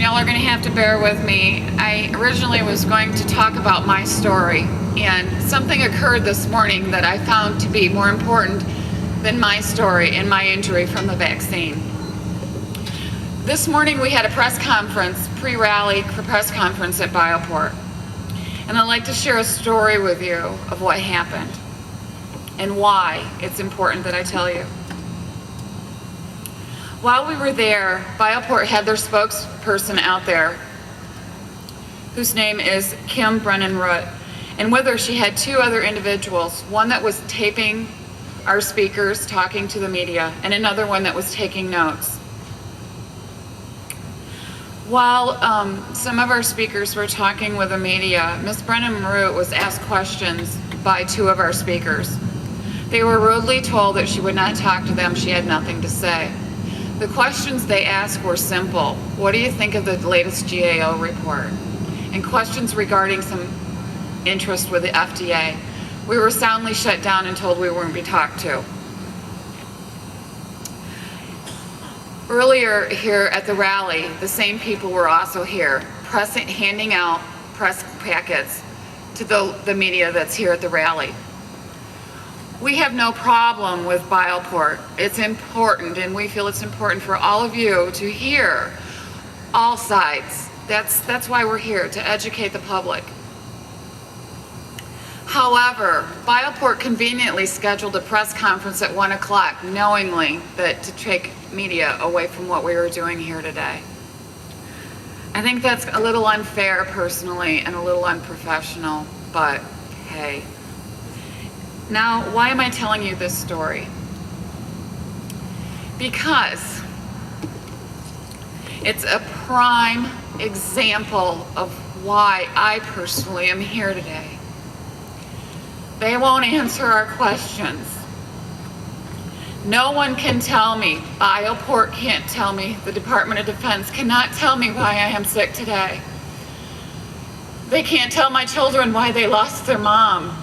y'all are going to have to bear with me. I originally was going to talk about my story, and something occurred this morning that I found to be more important than my story and my injury from the vaccine. This morning we had a press conference, pre-rally press conference at Bioport, and I'd like to share a story with you of what happened and why it's important that I tell you. While we were there, Bioport had their spokesperson out there, whose name is Kim Brennan-Root, and with her she had two other individuals, one that was taping our speakers talking to the media, and another one that was taking notes. While some of our speakers were talking with the media, Ms. Brennan-Root was asked questions by two of our speakers. They were rudely told that she would not talk to them, she had nothing to say. The questions they asked were simple. What do you think of the latest GAO report? And questions regarding some interest with the FDA. We were soundly shut down and told we weren't be talked to. Earlier here at the rally, the same people were also here, handing out press packets to the media that's here at the rally. We have no problem with Bioport. It's important, and we feel it's important for all of you to hear all sides. That's why we're here, to educate the public. However, Bioport conveniently scheduled a press conference at 1 o'clock, knowingly that to take media away from what we were doing here today. I think that's a little unfair personally and a little unprofessional, but hey. Now, why am I telling you this story? Because it's a prime example of why I personally am here today. They won't answer our questions. No one can tell me, Bioport can't tell me, the Department of Defense cannot tell me why I am sick today. They can't tell my children why they lost their mom.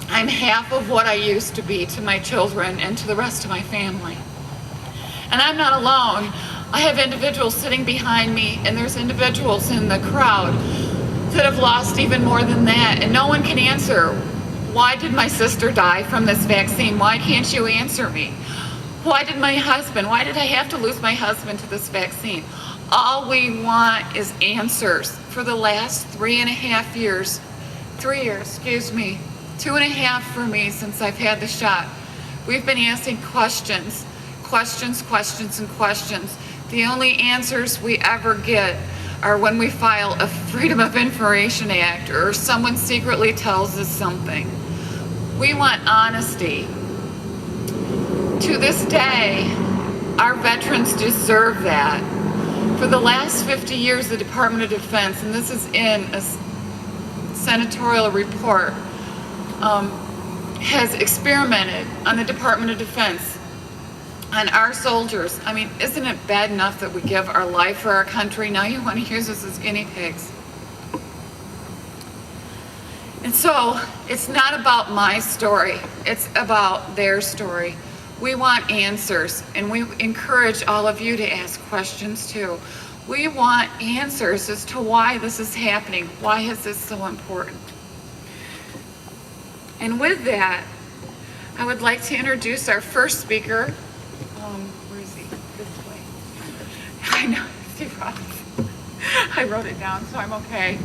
I'm half of what I used to be to my children and to the rest of my family. And I'm not alone. I have individuals sitting behind me, and there's individuals in the crowd that have lost even more than that, and no one can answer. Why did my sister die from this vaccine? Why can't you answer me? Why did I have to lose my husband to this vaccine? All we want is answers. For the last 3.5 years, 3 years, excuse me, 2.5 for me since I've had the shot. We've been asking questions, and questions. The only answers we ever get are when we file a Freedom of Information Act or someone secretly tells us something. We want honesty. To this day, our veterans deserve that. For the last 50 years, the Department of Defense, and this is in a senatorial report, has experimented on the Department of Defense, on our soldiers. I mean, isn't it bad enough that we give our life for our country? Now you want to use us as guinea pigs. And so, it's not about my story, it's about their story. We want answers, and we encourage all of you to ask questions too. We want answers as to why this is happening. Why is this so important? And with that, I would like to introduce our first speaker. Where is he? This way. I know, Steve Ross. I wrote it down, so I'm okay.